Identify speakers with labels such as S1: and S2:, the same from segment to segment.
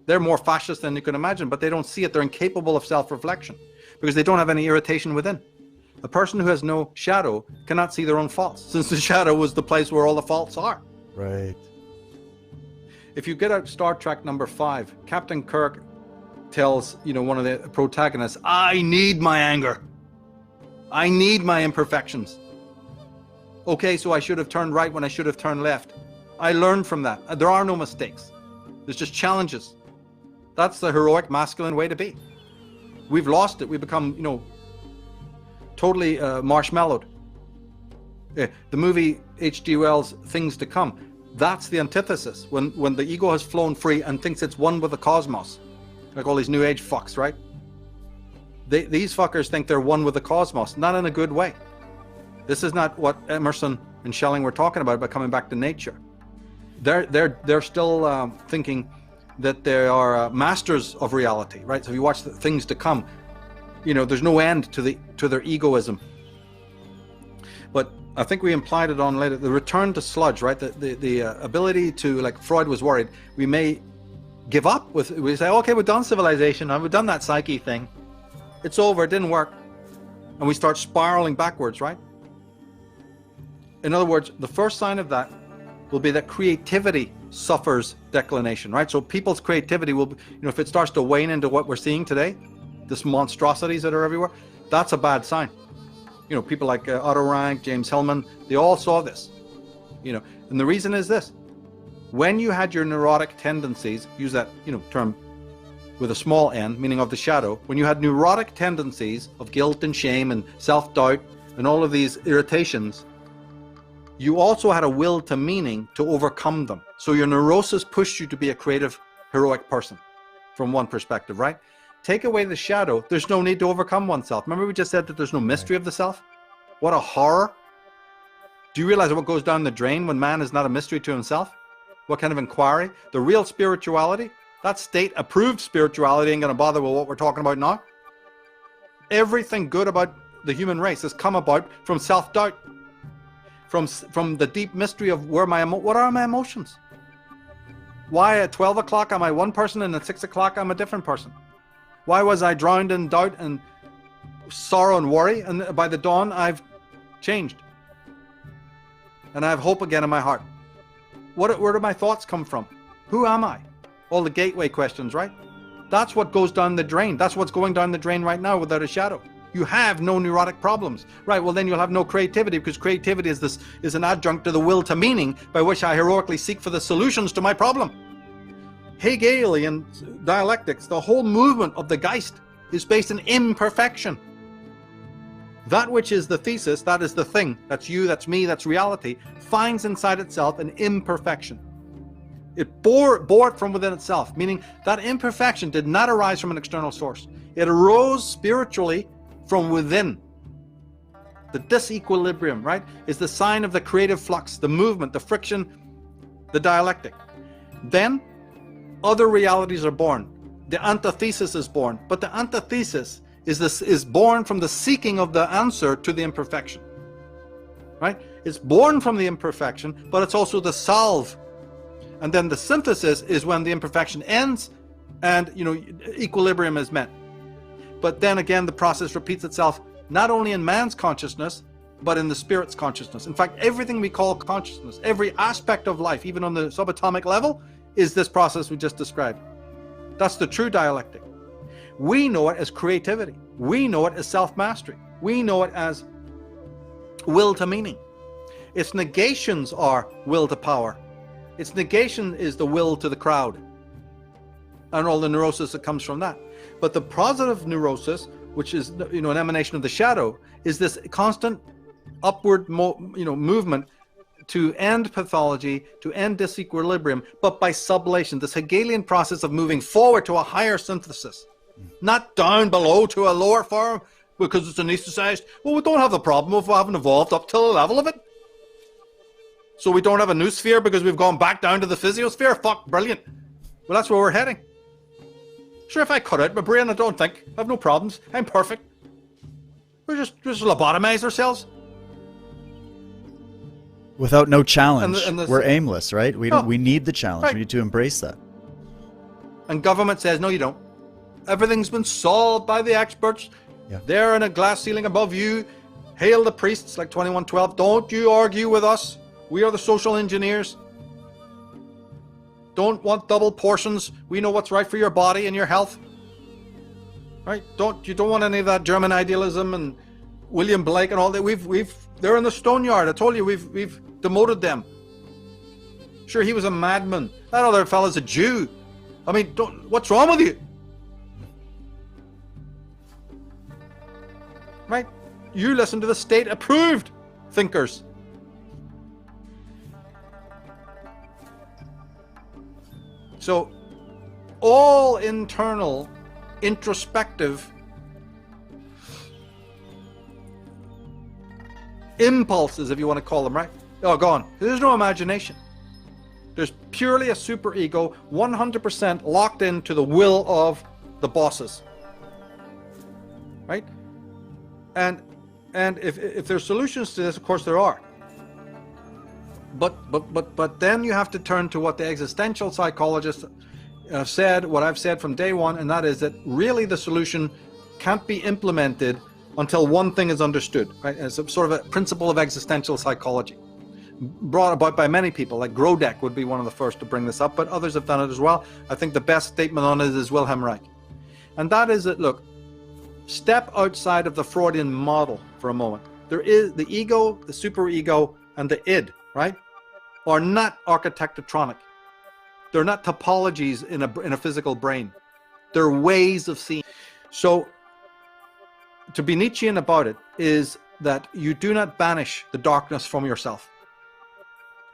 S1: They're more fascist than you can imagine, but they don't see it. They're incapable of self-reflection because they don't have any irritation within. A person who has no shadow cannot see their own faults, since the shadow was the place where all the faults are.
S2: Right.
S1: If you get out Star Trek #5, Captain Kirk tells, one of the protagonists, I need my anger. I need my imperfections. Okay, so I should have turned right when I should have turned left. I learned from that. There are no mistakes. There's just challenges. That's the heroic masculine way to be. We've lost it. We become, totally marshmallowed. The movie H.G. Wells' Things to Come, that's the antithesis. When the ego has flown free and thinks it's one with the cosmos, like all these new age fucks, right? These fuckers think they're one with the cosmos, not in a good way. This is not what Emerson and Schelling were talking about coming back to nature. They're still thinking that they are masters of reality, right? So if you watch the Things to Come, there's no end to their egoism. But I think we implied it on later, the return to sludge, right? The ability to, like Freud was worried, we may give up we say, okay, we've done civilization, we've done that psyche thing. It's over, it didn't work. And we start spiraling backwards, right? In other words, the first sign of that will be that creativity suffers declination, right? So people's creativity will, if it starts to wane into what we're seeing today, this monstrosities that are everywhere, that's a bad sign. People like Otto Rank, James Hillman, they all saw this, and the reason is this: when you had your neurotic tendencies, use that, term with a small n, meaning of the shadow, when you had neurotic tendencies of guilt and shame and self-doubt and all of these irritations, you also had a will to meaning to overcome them. So your neurosis pushed you to be a creative, heroic person from one perspective, right? Take away the shadow, there's no need to overcome oneself. Remember we just said that there's no mystery of the self? What a horror. Do you realize what goes down the drain when man is not a mystery to himself? What kind of inquiry? The real spirituality, that state-approved spirituality ain't going to bother with what we're talking about now. Everything good about the human race has come about from self-doubt. From the deep mystery of what are my emotions? Why at 12 o'clock am I one person and at 6 o'clock I'm a different person? Why was I drowned in doubt and sorrow and worry, and by the dawn I've changed and I have hope again in my heart? Where do my thoughts come from? Who am I? All the gateway questions, right? That's what goes down the drain. That's what's going down the drain right now without a shadow. You have no neurotic problems, right? Well, then you'll have no creativity, because creativity is an adjunct to the will to meaning by which I heroically seek for the solutions to my problem. Hegelian dialectics, the whole movement of the Geist is based in imperfection. That which is the thesis, that is the thing, that's you, that's me, that's reality, finds inside itself an imperfection. It bore it from within itself, meaning that imperfection did not arise from an external source. It arose spiritually from within. The disequilibrium, right, is the sign of the creative flux, the movement, the friction, the dialectic. Then other realities are born. The antithesis is born, but the antithesis is born from the seeking of the answer to the imperfection, right? It's born from the imperfection, but it's also the salve. And then the synthesis is when the imperfection ends and, equilibrium is met. But then again, the process repeats itself, not only in man's consciousness, but in the spirit's consciousness. In fact, everything we call consciousness, every aspect of life, even on the subatomic level, is this process we just described. That's the true dialectic. We know it as creativity. We know it as self-mastery. We know it as will to meaning. Its negations are will to power. Its negation is the will to the crowd and all the neurosis that comes from that. But the positive neurosis, which is an emanation of the shadow, is this constant upward movement to end pathology, to end disequilibrium, but by sublation, this Hegelian process of moving forward to a higher synthesis, not down below to a lower form because it's anesthetized. Well, we don't have the problem of we haven't evolved up to the level of it. So we don't have a new sphere because we've gone back down to the physiosphere? Fuck, brilliant. Well, that's where we're heading. Sure, if I cut out my brain, I don't think. I have no problems. I'm perfect. We're just lobotomize ourselves.
S2: Without no challenge, we're aimless, right? We need the challenge.
S1: Right.
S2: We need to embrace that.
S1: And government says, no, you don't. Everything's been solved by the experts.
S2: Yeah.
S1: They're in a glass ceiling above you. Hail the priests, like 2112. Don't you argue with us. We are the social engineers. Don't want double portions. We know what's right for your body and your health. Right? You don't want any of that German idealism and William Blake and all that. They're in the stone yard. I told you we've demoted them. Sure, he was a madman. That other fella's a Jew. I mean, what's wrong with you? Right? You listen to the state-approved thinkers. So, all internal, introspective impulses, if you want to call them, right? Oh, gone. There's no imagination. There's purely a superego, 100% locked into the will of the bosses. Right? And if there's solutions to this, of course there are. But then you have to turn to what the existential psychologists have said, what I've said from day one, and that is that really the solution can't be implemented until one thing is understood, right? It's a sort of a principle of existential psychology, brought about by many people, like Grodek would be one of the first to bring this up, but others have done it as well. I think the best statement on it is Wilhelm Reich. And that is that, look, step outside of the Freudian model for a moment. There is the ego, the superego, and the id, right? Are not architectotronic. They're not topologies in a physical brain. They're ways of seeing. So, to be Nietzschean about it is that you do not banish the darkness from yourself.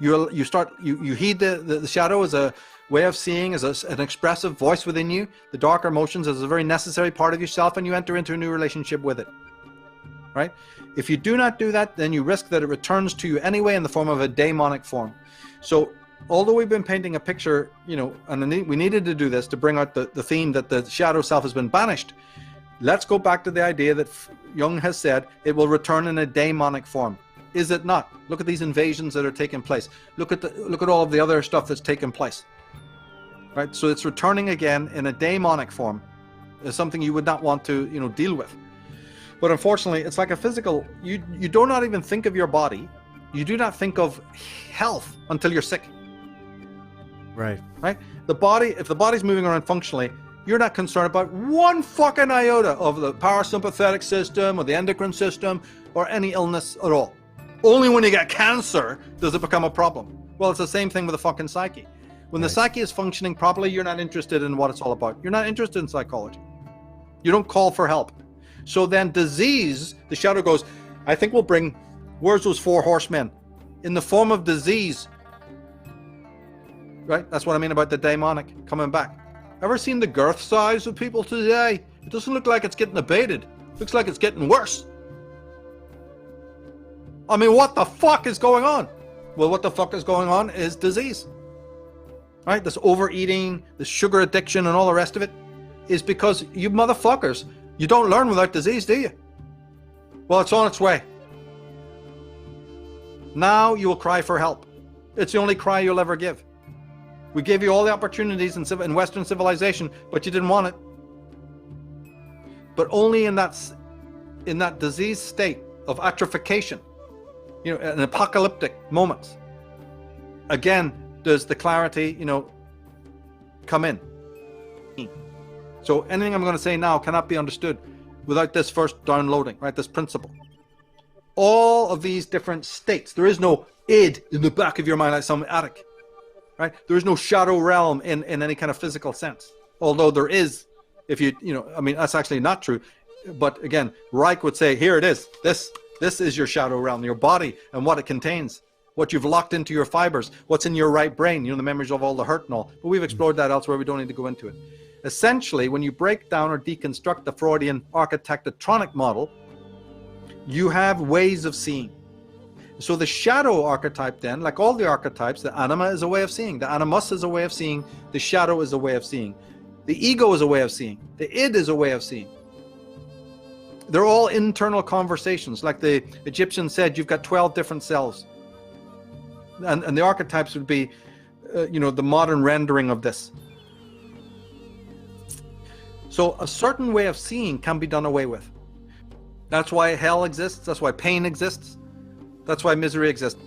S1: You heed the shadow as a way of seeing, as an expressive voice within you, the darker emotions as a very necessary part of yourself, and you enter into a new relationship with it. Right? If you do not do that, then you risk that it returns to you anyway in the form of a daemonic form. So, although we've been painting a picture, and we needed to do this to bring out the theme that the shadow self has been banished, let's go back to the idea that Jung has said it will return in a daemonic form. Is it not? Look at these invasions that are taking place. Look at all of the other stuff that's taken place. Right? So it's returning again in a daemonic form. It's something you would not want to, deal with. But unfortunately, it's like a physical. You do not even think of your body. You do not think of health until you're sick.
S2: Right.
S1: Right? If the body's moving around functionally, you're not concerned about one fucking iota of the parasympathetic system or the endocrine system or any illness at all. Only when you get cancer does it become a problem. Well, it's the same thing with the fucking psyche. When the psyche is functioning properly, you're not interested in what it's all about. You're not interested in psychology. You don't call for help. So then disease, the shadow goes, I think we'll bring, where's those 4 horsemen? In the form of disease. Right? That's what I mean about the daemonic coming back. Ever seen the girth size of people today? It doesn't look like it's getting abated. It looks like it's getting worse. I mean, what the fuck is going on? Well, what the fuck is going on is disease. Right? This overeating, this sugar addiction and all the rest of it is because you motherfuckers, you don't learn without disease, do you? Well, it's on its way. Now you will cry for help. It's the only cry you'll ever give. We gave you all the opportunities in Western civilization, but you didn't want it. But only in that disease state of atrophication, in apocalyptic moments, again, does the clarity, come in. So anything I'm going to say now cannot be understood without this first downloading, right? This principle. All of these different states. There is no id in the back of your mind like some attic. Right? There is no shadow realm in any kind of physical sense. Although there is, if that's actually not true. But again, Reich would say, here it is. This is your shadow realm, your body and what it contains, what you've locked into your fibers, what's in your right brain, the memories of all the hurt and all. But we've explored that elsewhere. We don't need to go into it. Essentially, when you break down or deconstruct the Freudian architectotronic model, you have ways of seeing. So the shadow archetype then, like all the archetypes, the anima is a way of seeing. The animus is a way of seeing. The shadow is a way of seeing. The ego is a way of seeing. The id is a way of seeing. They're all internal conversations. Like the Egyptians said, you've got 12 different selves. And the archetypes would be, the modern rendering of this. So a certain way of seeing can be done away with. That's why hell exists. That's why pain exists. That's why misery exists.